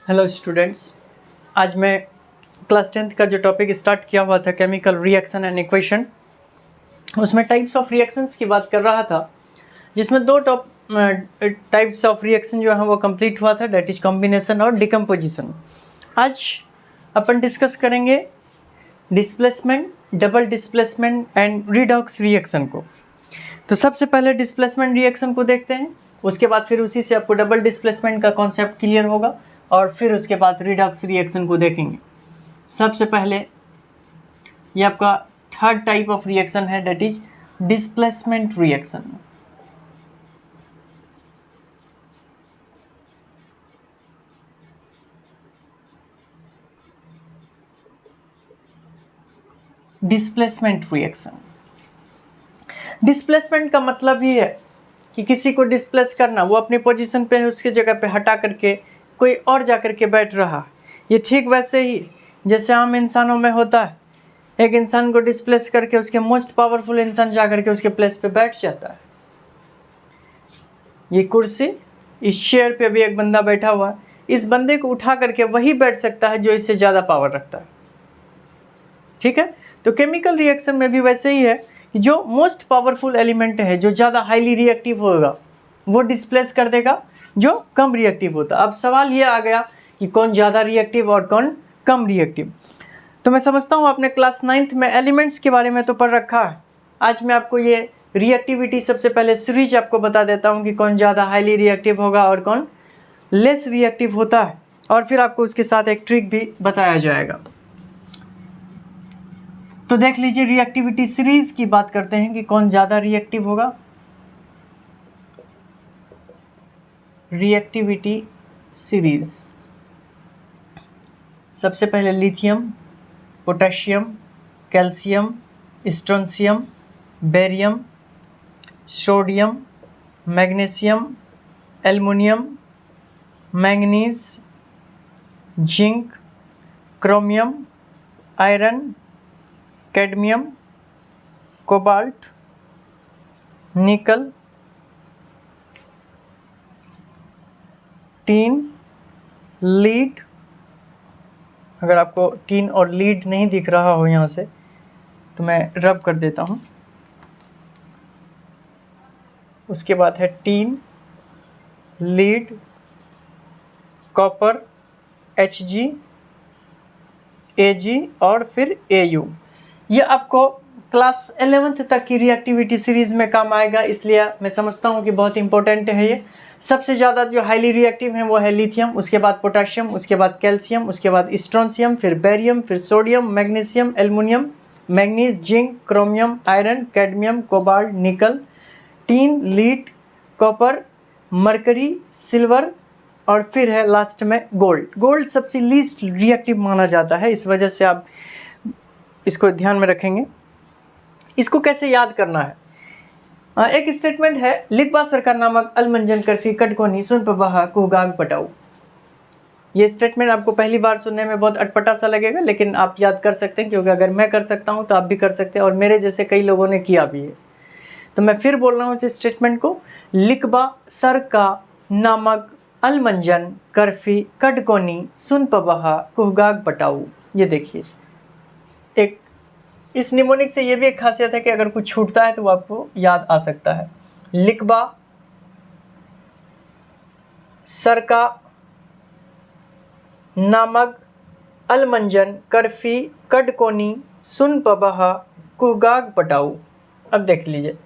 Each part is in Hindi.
हेलो स्टूडेंट्स, आज मैं क्लास 10th का जो टॉपिक स्टार्ट किया हुआ था केमिकल रिएक्शन एंड इक्वेशन, उसमें टाइप्स ऑफ रिएक्शंस की बात कर रहा था, जिसमें दो टाइप्स ऑफ रिएक्शन जो है वो कंप्लीट हुआ था, डेट इज कॉम्बिनेशन और डिकम्पोजिशन। आज अपन डिस्कस करेंगे displacement, double displacement and redox reaction को। तो सबसे पहले डिस्प्लेसमेंट रिएक्शन को देखते हैं, उसके बाद फिर उसी से आपको डबल डिस्प्लेसमेंट का कॉन्सेप्ट क्लियर होगा और फिर उसके बाद रिडॉक्स रिएक्शन को देखेंगे। सबसे पहले ये आपका थर्ड टाइप ऑफ रिएक्शन है, that is displacement reaction. Displacement reaction, displacement का मतलब ये है कि किसी को डिस्प्लेस करना, वो अपनी पोजीशन पे है उसकी जगह पे हटा करके कोई और जा करके बैठ रहा। ये ठीक वैसे ही जैसे आम इंसानों में होता है, एक इंसान को डिस्प्लेस करके उसके मोस्ट पावरफुल इंसान जा करके उसके प्लेस पे बैठ जाता है। ये कुर्सी, इस चेयर पे भी एक बंदा बैठा हुआ है, इस बंदे को उठा करके वही बैठ सकता है जो इससे ज़्यादा पावर रखता है। ठीक है, तो केमिकल रिएक्शन में भी वैसे ही है कि जो मोस्ट पावरफुल एलिमेंट है, जो ज़्यादा हाईली रिएक्टिव होगा, वो डिस्प्लेस कर देगा जो कम रिएक्टिव होता। अब सवाल ये आ गया कि कौन ज़्यादा रिएक्टिव और कौन कम रिएक्टिव। तो मैं समझता हूँ आपने क्लास 9th में एलिमेंट्स के बारे में तो पढ़ रखा है। आज मैं आपको ये रिएक्टिविटी सबसे पहले सीरीज आपको बता देता हूँ कि कौन ज़्यादा हाईली रिएक्टिव होगा और कौन लेस रिएक्टिव होता है, और फिर आपको उसके साथ एक ट्रिक भी बताया जाएगा। तो देख लीजिए, रिएक्टिविटी सीरीज की बात करते हैं कि कौन ज़्यादा रिएक्टिव होगा। रिएक्टिविटी सीरीज, सबसे पहले lithium, potassium, calcium, strontium, barium, sodium, magnesium, aluminium, manganese, zinc, chromium, iron, cadmium, cobalt, nickel, tin, lead. अगर आपको टीन और लीड नहीं दिख रहा हो यहाँ से तो मैं रब कर देता हूँ। उसके बाद है tin, lead, copper, Hg, Ag और फिर Au। ये आपको क्लास 11th तक की रिएक्टिविटी सीरीज में काम आएगा, इसलिए मैं समझता हूँ कि बहुत इंपॉर्टेंट है ये। सबसे ज़्यादा जो हाईली रिएक्टिव है वो है लिथियम, उसके बाद पोटेशियम, उसके बाद कैल्शियम, उसके बाद स्ट्रोंशियम, फिर बेरियम, फिर sodium, magnesium, aluminium, manganese, zinc, chromium, iron, cadmium, cobalt, nickel, tin, lead, copper, mercury, silver और फिर है लास्ट में गोल्ड। गोल्ड सबसे लीस्ट रिएक्टिव माना जाता है, इस वजह से आप इसको ध्यान में रखेंगे। इसको कैसे याद करना है, एक स्टेटमेंट है, लिखबा सरकार नामक अलमंजन करफी कटकोनी सुन पबहा कुगाग पटाऊ। ये स्टेटमेंट आपको पहली बार सुनने में बहुत अटपटा सा लगेगा, लेकिन आप याद कर सकते हैं, क्योंकि अगर मैं कर सकता हूँ तो आप भी कर सकते हैं और मेरे जैसे कई लोगों ने किया भी है। तो मैं फिर बोल रहा हूँ इस स्टेटमेंट को, लिखबा सरका नामक अलमंजन करफी कटकोनी सुन पबहा कुगाग पटाऊ। ये देखिए, एक इस निमोनिक से ये भी एक खासियत है कि अगर कुछ छूटता है तो वो आपको याद आ सकता है। लिखबा सरका नामक अलमंजन करफी कटकोनी सुन पबहा कुगाग पटाऊ। अब देख लीजिए,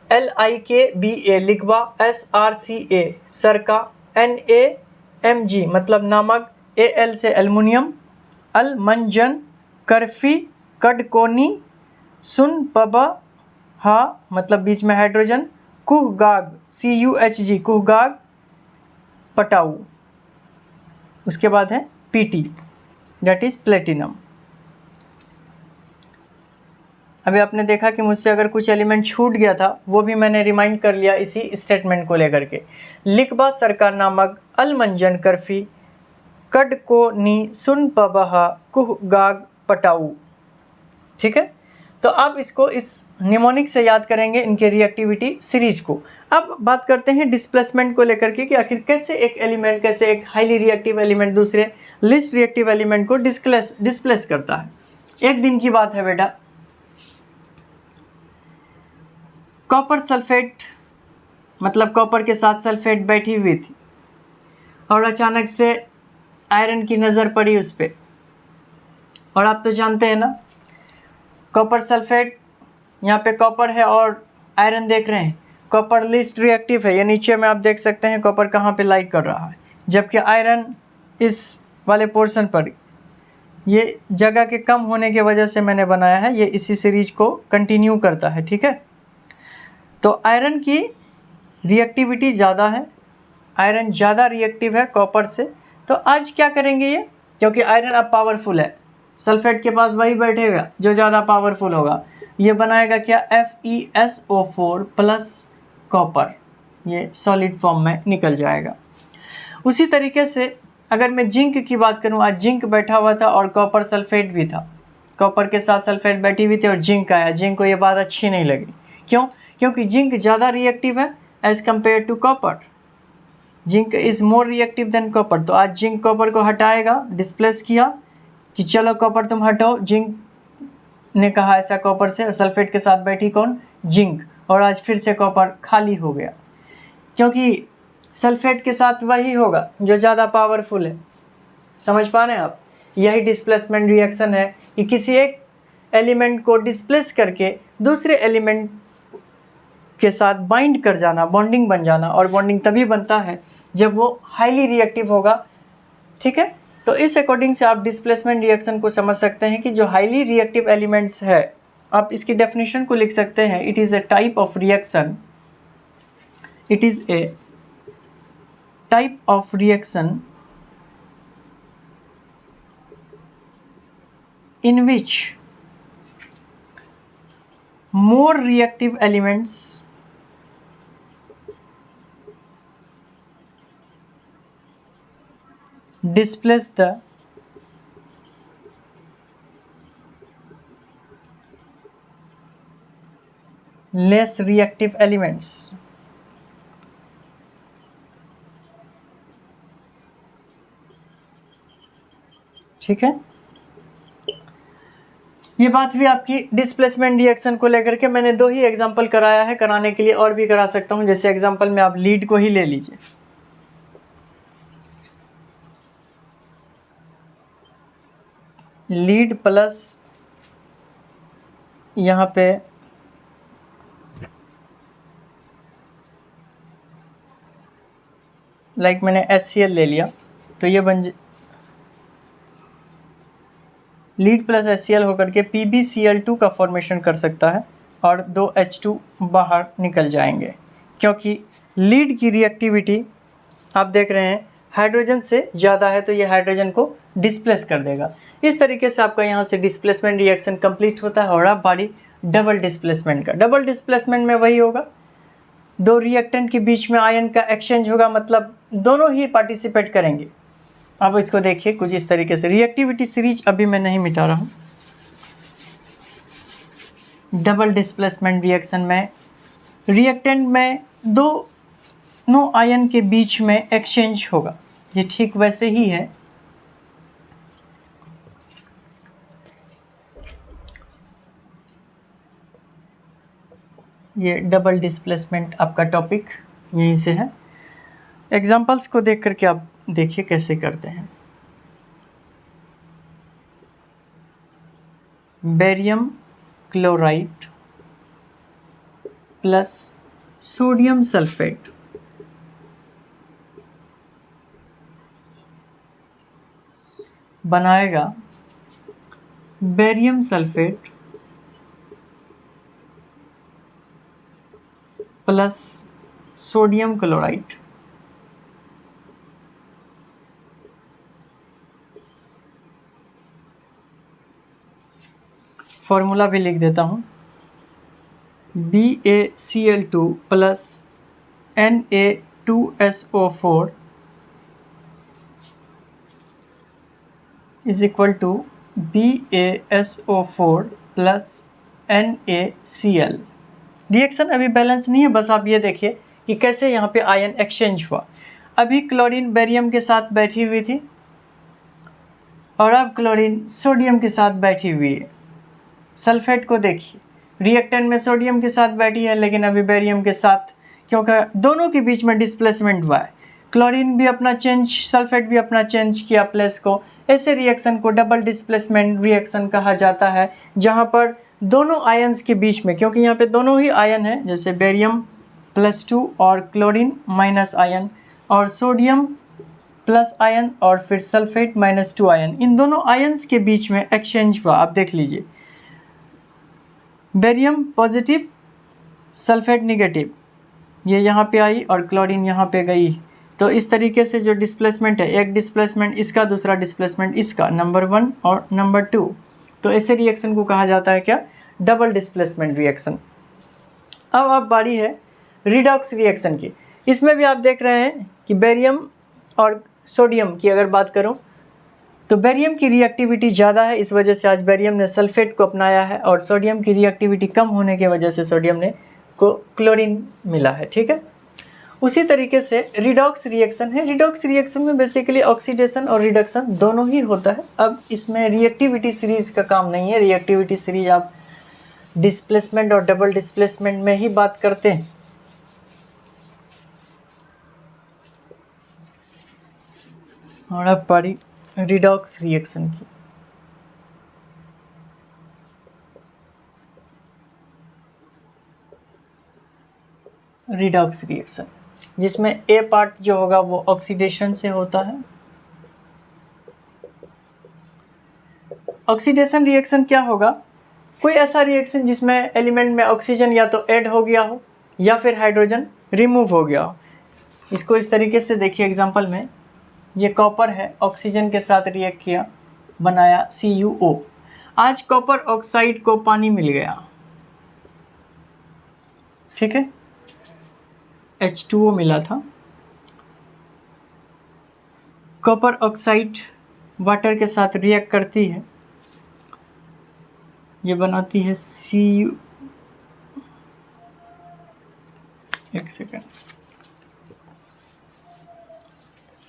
LIKBA लिखबा, SRCA सरका, NAMG मतलब नामक, AL से एल्युमिनियम, अलमंजन करफी कटकोनी सुन पबहा मतलब बीच में हाइड्रोजन, कुहगाग CUHG कुहगाग पटाऊ। उसके बाद है PT, दैट इज प्लेटिनम। अभी आपने देखा कि मुझसे अगर कुछ एलिमेंट छूट गया था वो भी मैंने रिमाइंड कर लिया इसी स्टेटमेंट को लेकर के। लिखबा सरकार नामक अलमंजन करफी कटकोनी सुन पबहा कुहगाग पटाऊ। ठीक है, तो आप इसको इस निमोनिक से याद करेंगे इनके रिएक्टिविटी सीरीज को। अब बात करते हैं डिस्प्लेसमेंट को लेकर के कि आखिर कैसे एक एलिमेंट, कैसे एक हाईली रिएक्टिव एलिमेंट दूसरे लिस्ट रिएक्टिव एलिमेंट को डिस्प्लेस करता है। एक दिन की बात है बेटा, कॉपर सल्फेट मतलब कॉपर के साथ सल्फेट बैठी हुई थी और अचानक से आयरन की नज़र पड़ी उस पर। और आप तो जानते हैं ना, कॉपर सल्फेट, यहाँ पे कॉपर है और आयरन देख रहे हैं, कॉपर लिस्ट रिएक्टिव है। ये नीचे में आप देख सकते हैं कॉपर कहाँ पे लाइक कर रहा है, जबकि आयरन इस वाले पोर्शन पर। ये जगह के कम होने की वजह से मैंने बनाया है, ये इसी सीरीज को कंटिन्यू करता है, ठीक है। तो आयरन की रिएक्टिविटी ज़्यादा है, आयरन ज़्यादा रिएक्टिव है कॉपर से। तो आज क्या करेंगे ये, क्योंकि आयरन अब पावरफुल है, सल्फेट के पास वही बैठेगा जो ज़्यादा पावरफुल होगा। ये बनाएगा क्या, FeSO4 प्लस कॉपर, ये सॉलिड फॉर्म में निकल जाएगा। उसी तरीके से अगर मैं जिंक की बात करूं, आज जिंक बैठा हुआ था और कॉपर सल्फेट भी था, कॉपर के साथ सल्फेट बैठी हुई थी और जिंक आया। जिंक को ये बात अच्छी नहीं लगी, क्यों, क्योंकि जिंक ज़्यादा रिएक्टिव है as compare to copper. Zinc is more reactive than copper. तो आज जिंक कॉपर को हटाएगा, डिस्प्लेस किया कि चलो कॉपर तुम हटाओ। जिंक ने कहा ऐसा कॉपर से, और सल्फेट के साथ बैठी कौन, जिंक। और आज फिर से कॉपर खाली हो गया, क्योंकि सल्फेट के साथ वही होगा जो ज़्यादा पावरफुल है। समझ पा रहे हैं आप, यही डिस्प्लेसमेंट रिएक्शन है कि किसी एक एलिमेंट को डिस्प्लेस करके दूसरे एलिमेंट के साथ बाइंड कर जाना, बॉन्डिंग बन जाना। और बॉन्डिंग तभी बनता है जब वो हाईली रिएक्टिव होगा, ठीक है। तो इस अकॉर्डिंग से आप डिस्प्लेसमेंट रिएक्शन को समझ सकते हैं कि जो हाईली रिएक्टिव एलिमेंट्स है, आप इसकी डेफिनेशन को लिख सकते हैं, it is a type of reaction, it is a type of reaction in which more reactive elements displace the less reactive elements। ठीक है, ये बात भी आपकी डिस्प्लेसमेंट रिएक्शन को लेकर के। मैंने 2 ही एग्जांपल कराया है, कराने के लिए और भी करा सकता हूं। जैसे एग्जांपल में आप लीड को ही ले लीजिए, लीड प्लस यहाँ पे लाइक मैंने HCl ले लिया, तो ये लीड प्लस HCl होकर के PbCl2 का फॉर्मेशन कर सकता है और 2 H2 बाहर निकल जाएंगे, क्योंकि लीड की रिएक्टिविटी आप देख रहे हैं हाइड्रोजन से ज़्यादा है, तो ये हाइड्रोजन को डिस्प्लेस कर देगा। इस तरीके से आपका यहाँ से डिस्प्लेसमेंट रिएक्शन कंप्लीट होता है। और अब बारी डबल डिस्प्लेसमेंट का। डबल डिस्प्लेसमेंट में वही होगा, 2 रिएक्टेंट के बीच में आयन का एक्सचेंज होगा, मतलब दोनों ही पार्टिसिपेट करेंगे। अब इसको देखिए कुछ इस तरीके से, रिएक्टिविटी सीरीज अभी मैं नहीं मिटा रहा हूँ। डबल डिस्प्लेसमेंट रिएक्शन में रिएक्टेंट में दोनों आयन के बीच में एक्सचेंज होगा, ये ठीक वैसे ही है। ये डबल डिस्प्लेसमेंट आपका टॉपिक यहीं से है। एग्जांपल्स को देख करके आप देखिए कैसे करते हैं। Barium chloride plus sodium sulphate बनाएगा barium sulphate plus sodium chloride. Formula भी लिख देता हूँ, BaCl2 plus Na2SO4 is equal to BaSO4 plus NaCl। Reaction अभी बैलेंस नहीं है, बस आप ये देखिए कि कैसे यहाँ पे आयन एक्सचेंज हुआ। अभी क्लोरीन बेरियम के साथ बैठी हुई थी और अब क्लोरीन सोडियम के साथ बैठी हुई है। सल्फेट को देखिए, रिएक्टेंट में सोडियम के साथ बैठी है लेकिन अभी बेरियम के साथ, क्योंकि दोनों के बीच में डिस्प्लेसमेंट हुआ है। क्लोरीन भी अपना चेंज, सल्फेट भी अपना चेंज किया प्लेस को। ऐसे रिएक्शन को डबल डिस्प्लेसमेंट रिएक्शन कहा जाता है, जहाँ पर दोनों आयन्स के बीच में, क्योंकि यहाँ पे दोनों ही आयन है, जैसे बेरियम +2 और क्लोरीन माइनस आयन, और सोडियम प्लस आयन और फिर सल्फेट -2 आयन, इन दोनों आयन्स के बीच में एक्सचेंज हुआ। आप देख लीजिए, बेरियम पॉजिटिव, सल्फेट निगेटिव, ये यहाँ पे आई और क्लोरीन यहाँ पे गई। तो इस तरीके से जो डिस्प्लेसमेंट है, एक डिस्प्लेसमेंट इसका, दूसरा डिस्प्लेसमेंट इसका, नंबर 1 और नंबर 2, तो ऐसे रिएक्शन को कहा जाता है क्या? Double displacement reaction. अब बारी है रिडॉक्स रिएक्शन की। इसमें भी आप देख रहे हैं कि बेरियम और सोडियम की अगर बात करूं तो बेरियम की रिएक्टिविटी ज़्यादा है, इस वजह से आज बेरियम ने सल्फेट को अपनाया है, और सोडियम की रिएक्टिविटी कम होने की वजह से सोडियम ने को क्लोरीन मिला है। ठीक है, उसी तरीके से रिडॉक्स रिएक्शन है। रिडॉक्स रिएक्शन में बेसिकली ऑक्सीडेशन और रिडक्शन दोनों ही होता है। अब इसमें रिएक्टिविटी सीरीज का काम नहीं है, रिएक्टिविटी सीरीज आप डिस्प्लेसमेंट और डबल डिस्प्लेसमेंट में ही बात करते हैं। और अब बारी रिडॉक्स रिएक्शन की। रिडॉक्स रिएक्शन जिसमें ए पार्ट जो होगा वो ऑक्सीडेशन से होता है। ऑक्सीडेशन रिएक्शन क्या होगा? कोई ऐसा रिएक्शन जिसमें एलिमेंट में ऑक्सीजन या तो ऐड हो गया हो या फिर हाइड्रोजन रिमूव हो गया हो। इसको इस तरीके से देखिए, एग्जांपल में ये कॉपर है, ऑक्सीजन के साथ रिएक्ट किया, बनाया CuO। आज कॉपर ऑक्साइड को पानी मिल गया, ठीक है, H2O मिला था। कॉपर ऑक्साइड वाटर के साथ रिएक्ट करती है, ये बनाती है Cu। एक सेकेंड,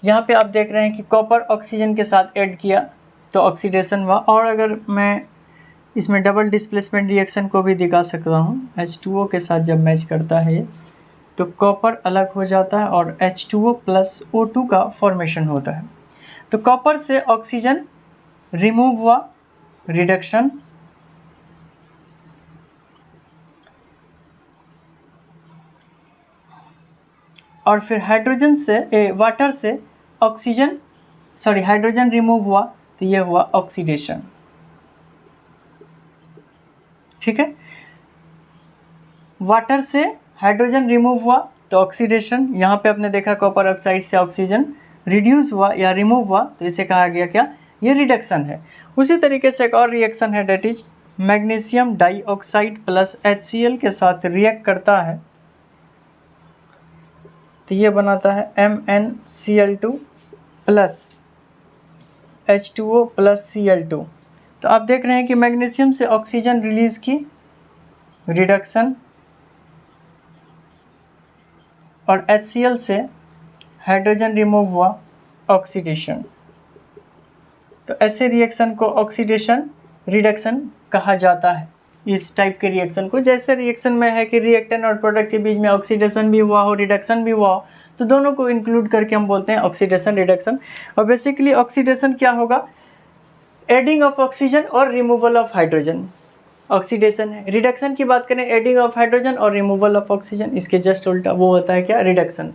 यहाँ पे आप देख रहे हैं कि कॉपर ऑक्सीजन के साथ ऐड किया तो ऑक्सीडेशन हुआ। और अगर मैं इसमें डबल डिस्प्लेसमेंट रिएक्शन को भी दिखा सकता हूँ, H2O के साथ जब मैच करता है तो कॉपर अलग हो जाता है और H2O + O2 का फॉर्मेशन होता है। तो कॉपर से ऑक्सीजन रिमूव हुआ, रिडक्शन, और फिर हाइड्रोजन से वाटर से हाइड्रोजन रिमूव हुआ तो ये हुआ ऑक्सीडेशन। ठीक है, वाटर से हाइड्रोजन रिमूव हुआ तो ऑक्सीडेशन। यहाँ पे आपने देखा कॉपर ऑक्साइड से ऑक्सीजन रिड्यूस हुआ या रिमूव हुआ तो इसे कहा गया क्या? ये रिडक्शन है। उसी तरीके से एक और रिएक्शन है, that is magnesium dioxide + HCl के साथ रिएक्ट करता है तो ये बनाता है MnCl2 + H2O + Cl2। तो आप देख रहे हैं कि मैग्नीशियम से ऑक्सीजन रिलीज़ की, रिडक्शन, और HCl से हाइड्रोजन रिमूव हुआ, ऑक्सीडेशन। तो ऐसे रिएक्शन को ऑक्सीडेशन रिडक्शन कहा जाता है, इस टाइप के रिएक्शन को। जैसे रिएक्शन में है कि रिएक्टेंट और प्रोडक्ट के बीच में ऑक्सीडेशन भी हुआ हो, रिडक्शन भी हुआ हो, तो दोनों को इंक्लूड करके हम बोलते हैं ऑक्सीडेशन रिडक्शन। और बेसिकली ऑक्सीडेशन क्या होगा? एडिंग ऑफ ऑक्सीजन और रिमूवल ऑफ हाइड्रोजन, ऑक्सीडेशन है। रिडक्शन की बात करें, एडिंग ऑफ हाइड्रोजन और रिमूवल ऑफ ऑक्सीजन, इसके जस्ट उल्टा वो होता है क्या? रिडक्शन।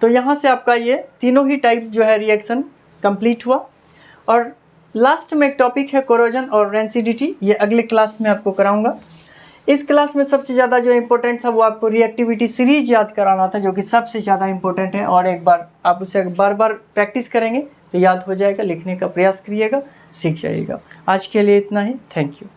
तो यहाँ से आपका ये तीनों ही टाइप जो है रिएक्शन कंप्लीट हुआ। और लास्ट में एक टॉपिक है कोरोजन और रेंसिडिटी, ये अगले क्लास में आपको कराऊंगा। इस क्लास में सबसे ज़्यादा जो इम्पोर्टेंट था वो आपको रिएक्टिविटी सीरीज याद कराना था, जो कि सबसे ज़्यादा इम्पोर्टेंट है। और एक बार आप उसे बार बार प्रैक्टिस करेंगे तो याद हो जाएगा, लिखने का प्रयास करिएगा, सीख जाइएगा। आज के लिए इतना ही, थैंक यू।